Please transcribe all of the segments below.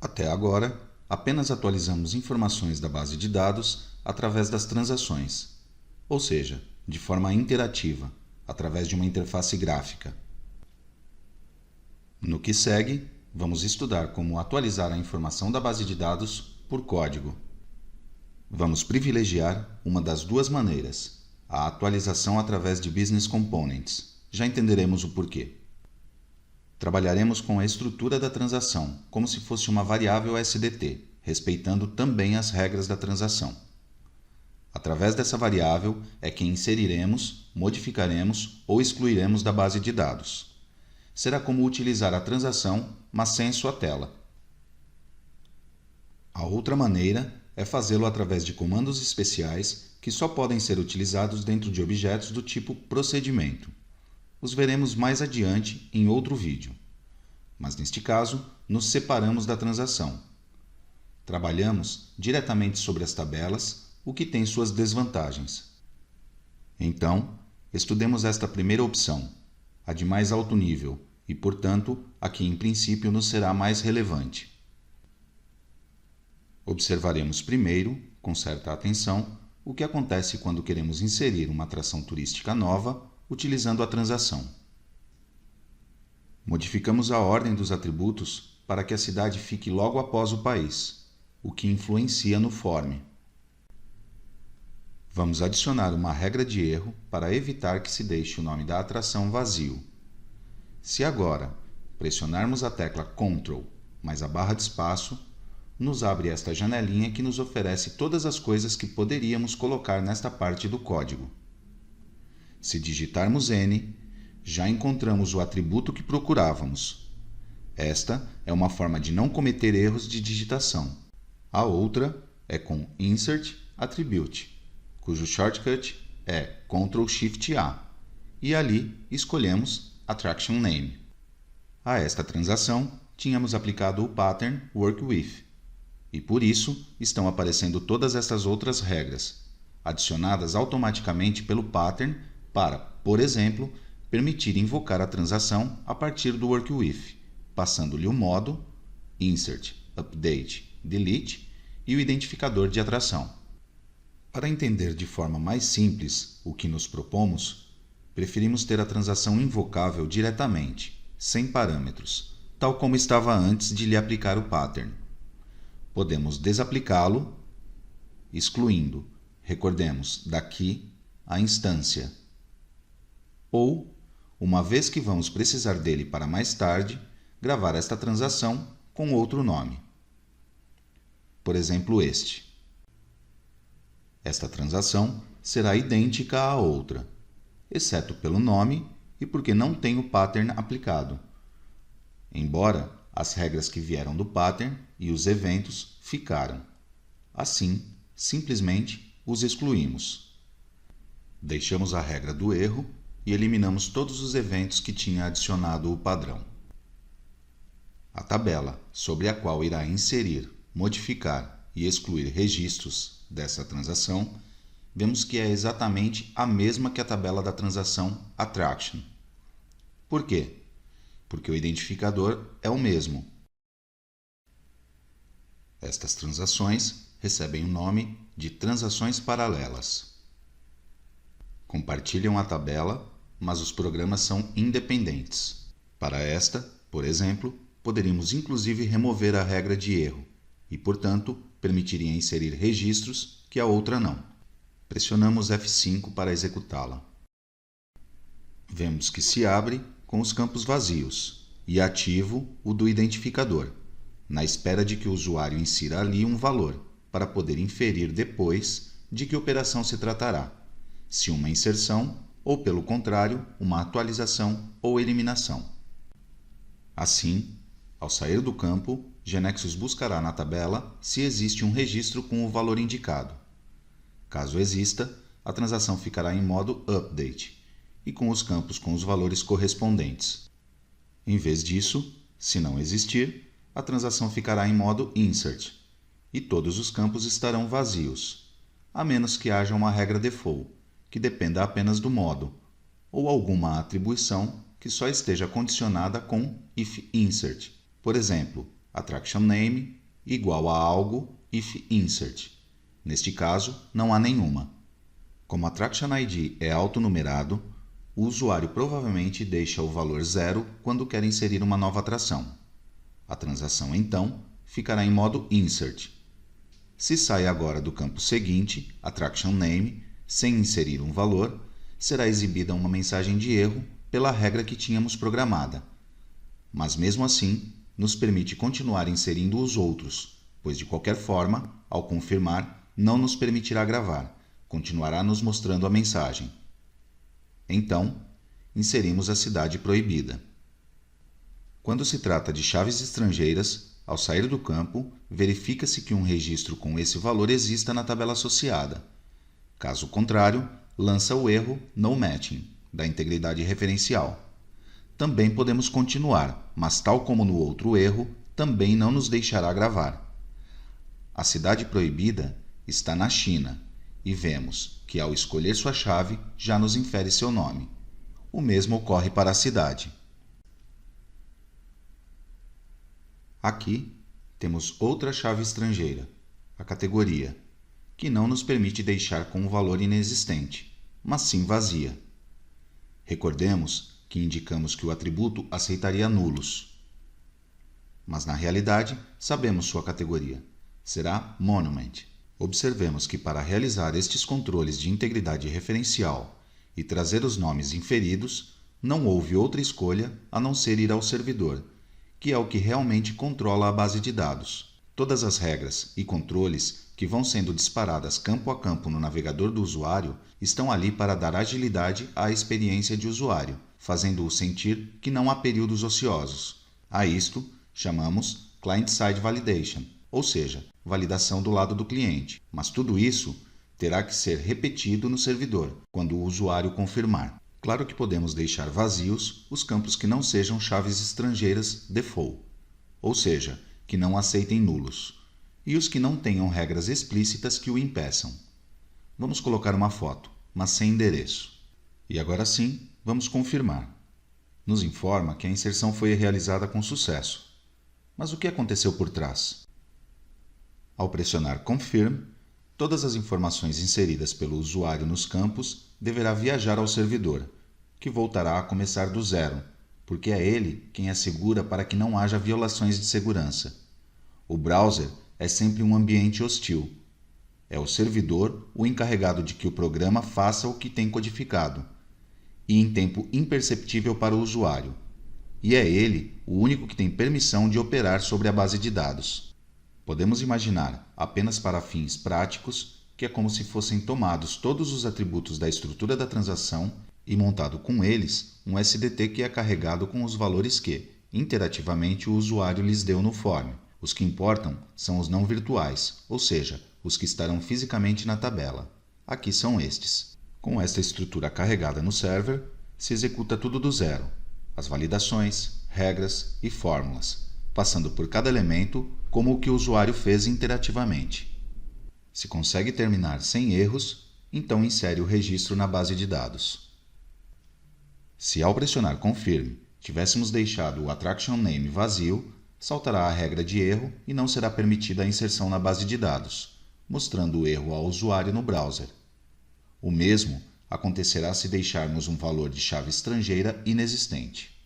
Até agora, apenas atualizamos informações da base de dados através das transações, ou seja, de forma interativa, através de uma interface gráfica. No que segue, vamos estudar como atualizar a informação da base de dados por código. Vamos privilegiar uma das duas maneiras, a atualização através de Business Components. Já entenderemos o porquê. Trabalharemos com a estrutura da transação, como se fosse uma variável SDT, respeitando também as regras da transação. Através dessa variável é que inseriremos, modificaremos ou excluiremos da base de dados. Será como utilizar a transação, mas sem sua tela. A outra maneira é fazê-lo através de comandos especiais que só podem ser utilizados dentro de objetos do tipo procedimento. Os veremos mais adiante em outro vídeo. Mas neste caso, nos separamos da transação. Trabalhamos diretamente sobre as tabelas, o que tem suas desvantagens. Então, estudemos esta primeira opção, a de mais alto nível, e, portanto, a que em princípio nos será mais relevante. Observaremos primeiro, com certa atenção, o que acontece quando queremos inserir uma atração turística nova utilizando a transação. Modificamos a ordem dos atributos para que a cidade fique logo após o país, o que influencia no form. Vamos adicionar uma regra de erro para evitar que se deixe o nome da atração vazio. Se agora pressionarmos a tecla Ctrl mais a barra de espaço, nos abre esta janelinha que nos oferece todas as coisas que poderíamos colocar nesta parte do código. Se digitarmos N, já encontramos o atributo que procurávamos. Esta é uma forma de não cometer erros de digitação. A outra é com Insert Attribute, cujo shortcut é Ctrl+Shift+A, e ali escolhemos Attraction Name. A esta transação, tínhamos aplicado o pattern Work With, e por isso estão aparecendo todas estas outras regras, adicionadas automaticamente pelo pattern para, por exemplo, permitir invocar a transação a partir do Work With, passando-lhe o modo, Insert, Update, Delete e o identificador de atração. Para entender de forma mais simples o que nos propomos, preferimos ter a transação invocável diretamente, sem parâmetros, tal como estava antes de lhe aplicar o pattern. Podemos desaplicá-lo, excluindo, recordemos, daqui a instância. Ou, uma vez que vamos precisar dele para mais tarde, gravar esta transação com outro nome. Por exemplo, este. Esta transação será idêntica à outra, exceto pelo nome e porque não tem o pattern aplicado. Embora as regras que vieram do pattern e os eventos ficaram. Assim, simplesmente os excluímos. Deixamos a regra do erro e eliminamos todos os eventos que tinha adicionado o padrão. A tabela sobre a qual irá inserir, modificar e excluir registros dessa transação, vemos que é exatamente a mesma que a tabela da transação Attraction. Por quê? Porque o identificador é o mesmo. Estas transações recebem o nome de transações paralelas. Compartilham a tabela, mas os programas são independentes. Para esta, por exemplo, poderíamos inclusive remover a regra de erro e, portanto, permitiria inserir registros que a outra não. Pressionamos F5 para executá-la. Vemos que se abre com os campos vazios e ativo o do identificador, na espera de que o usuário insira ali um valor, para poder inferir depois de que operação se tratará, se uma inserção ou, pelo contrário, uma atualização ou eliminação. Assim, ao sair do campo, GeneXus buscará na tabela se existe um registro com o valor indicado. Caso exista, a transação ficará em modo Update e com os campos com os valores correspondentes. Em vez disso, se não existir, a transação ficará em modo Insert e todos os campos estarão vazios, a menos que haja uma regra default, que dependa apenas do modo, ou alguma atribuição que só esteja condicionada com if insert. Por exemplo, attraction name igual a algo if insert. Neste caso, não há nenhuma. Como attraction ID é autonumerado, o usuário provavelmente deixa o valor 0 quando quer inserir uma nova atração. A transação, então, ficará em modo insert. Se sai agora do campo seguinte, attraction name, sem inserir um valor, será exibida uma mensagem de erro pela regra que tínhamos programada. Mas mesmo assim, nos permite continuar inserindo os outros, pois de qualquer forma, ao confirmar, não nos permitirá gravar, continuará nos mostrando a mensagem. Então, inserimos a cidade proibida. Quando se trata de chaves estrangeiras, ao sair do campo, verifica-se que um registro com esse valor exista na tabela associada. Caso contrário, lança o erro no matching, da integridade referencial. Também podemos continuar, mas tal como no outro erro, também não nos deixará gravar. A cidade proibida está na China e vemos que ao escolher sua chave já nos infere seu nome. O mesmo ocorre para a cidade. Aqui temos outra chave estrangeira, a categoria, que não nos permite deixar com um valor inexistente, mas sim vazia. Recordemos que indicamos que o atributo aceitaria nulos. Mas na realidade, sabemos sua categoria. Será Monument. Observemos que para realizar estes controles de integridade referencial e trazer os nomes inferidos, não houve outra escolha a não ser ir ao servidor, que é o que realmente controla a base de dados. Todas as regras e controles que vão sendo disparadas campo a campo no navegador do usuário estão ali para dar agilidade à experiência de usuário, fazendo-o sentir que não há períodos ociosos. A isto chamamos Client-Side Validation, ou seja, validação do lado do cliente. Mas tudo isso terá que ser repetido no servidor, quando o usuário confirmar. Claro que podemos deixar vazios os campos que não sejam chaves estrangeiras default, ou seja, que não aceitem nulos, e os que não tenham regras explícitas que o impeçam. Vamos colocar uma foto, mas sem endereço. E agora sim, vamos confirmar. Nos informa que a inserção foi realizada com sucesso. Mas o que aconteceu por trás? Ao pressionar Confirm, todas as informações inseridas pelo usuário nos campos deverá viajar ao servidor, que voltará a começar do zero, porque é ele quem assegura para que não haja violações de segurança. O browser é sempre um ambiente hostil. É o servidor o encarregado de que o programa faça o que tem codificado, e em tempo imperceptível para o usuário. E é ele o único que tem permissão de operar sobre a base de dados. Podemos imaginar, apenas para fins práticos, que é como se fossem tomados todos os atributos da estrutura da transação e montado com eles um SDT que é carregado com os valores que, interativamente, o usuário lhes deu no form. Os que importam são os não virtuais, ou seja, os que estarão fisicamente na tabela. Aqui são estes. Com esta estrutura carregada no server, se executa tudo do zero: as validações, regras e fórmulas, passando por cada elemento como o que o usuário fez interativamente. Se consegue terminar sem erros, então insere o registro na base de dados. Se ao pressionar Confirm tivéssemos deixado o attraction name vazio, saltará a regra de erro e não será permitida a inserção na base de dados, mostrando o erro ao usuário no browser. O mesmo acontecerá se deixarmos um valor de chave estrangeira inexistente.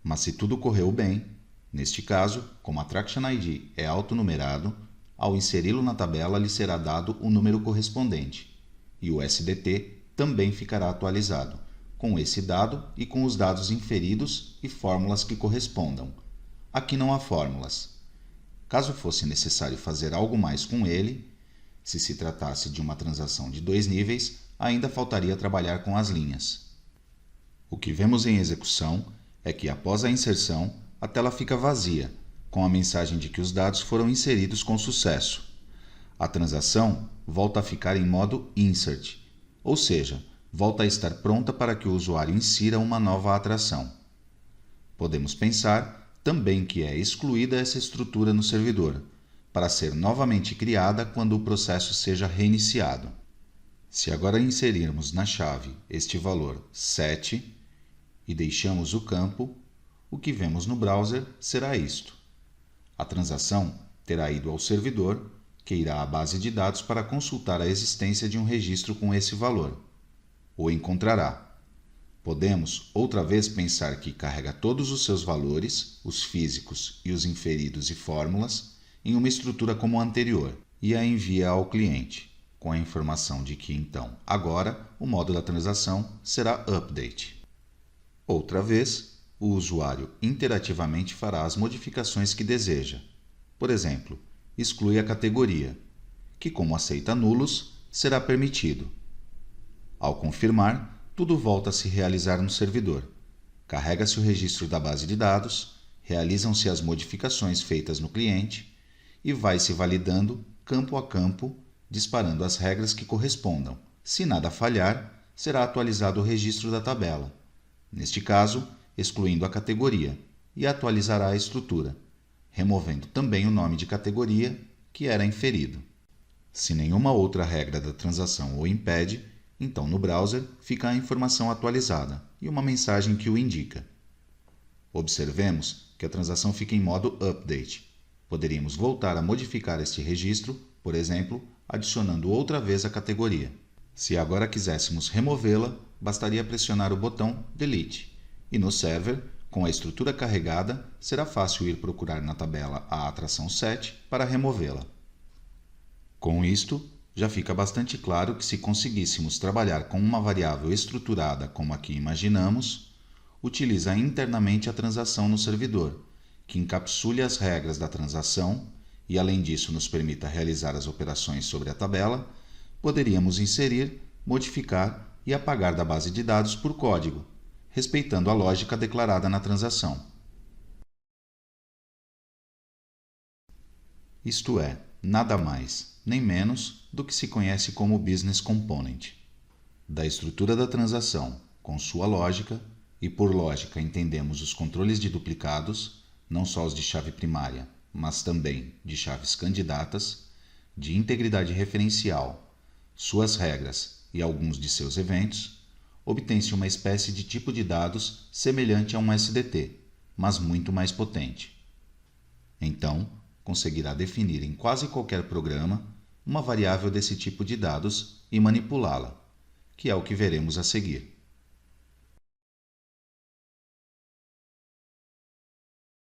Mas se tudo correu bem, neste caso, como attraction ID é autonumerado, ao inseri-lo na tabela lhe será dado o número correspondente, e o SDT também ficará atualizado, com esse dado e com os dados inferidos e fórmulas que correspondam. Aqui não há fórmulas. Caso fosse necessário fazer algo mais com ele, se se tratasse de uma transação de 2 níveis, ainda faltaria trabalhar com as linhas. O que vemos em execução é que, após a inserção, a tela fica vazia, com a mensagem de que os dados foram inseridos com sucesso. A transação volta a ficar em modo Insert, ou seja, volta a estar pronta para que o usuário insira uma nova atração. Podemos pensar também que é excluída essa estrutura no servidor, para ser novamente criada quando o processo seja reiniciado. Se agora inserirmos na chave este valor 7 e deixamos o campo, o que vemos no browser será isto. A transação terá ido ao servidor, que irá à base de dados para consultar a existência de um registro com esse valor. O encontrará. Podemos, outra vez, pensar que carrega todos os seus valores, os físicos e os inferidos e fórmulas, em uma estrutura como a anterior, e a envia ao cliente, com a informação de que, então, agora, o modo da transação será update. Outra vez, o usuário interativamente fará as modificações que deseja. Por exemplo, exclui a categoria, que, como aceita nulos, será permitido. Ao confirmar, tudo volta a se realizar no servidor. Carrega-se o registro da base de dados, realizam-se as modificações feitas no cliente e vai-se validando campo a campo, disparando as regras que correspondam. Se nada falhar, será atualizado o registro da tabela, neste caso, excluindo a categoria, e atualizará a estrutura, removendo também o nome de categoria que era inferido. Se nenhuma outra regra da transação o impede, então no browser fica a informação atualizada e uma mensagem que o indica. Observemos que a transação fica em modo update. Poderíamos voltar a modificar este registro, por exemplo, adicionando outra vez a categoria. Se agora quiséssemos removê-la, bastaria pressionar o botão Delete, e no server, com a estrutura carregada, será fácil ir procurar na tabela a atração 7 para removê-la. Com isto, já fica bastante claro que se conseguíssemos trabalhar com uma variável estruturada como a que imaginamos, utiliza internamente a transação no servidor, que encapsule as regras da transação e, além disso, nos permita realizar as operações sobre a tabela, poderíamos inserir, modificar e apagar da base de dados por código, respeitando a lógica declarada na transação. Isto é, nada mais, nem menos do que se conhece como Business Component. Da estrutura da transação, com sua lógica, e por lógica entendemos os controles de duplicados, não só os de chave primária, mas também de chaves candidatas, de integridade referencial, suas regras e alguns de seus eventos, obtém-se uma espécie de tipo de dados semelhante a um SDT, mas muito mais potente. Então, conseguirá definir em quase qualquer programa uma variável desse tipo de dados e manipulá-la, que é o que veremos a seguir.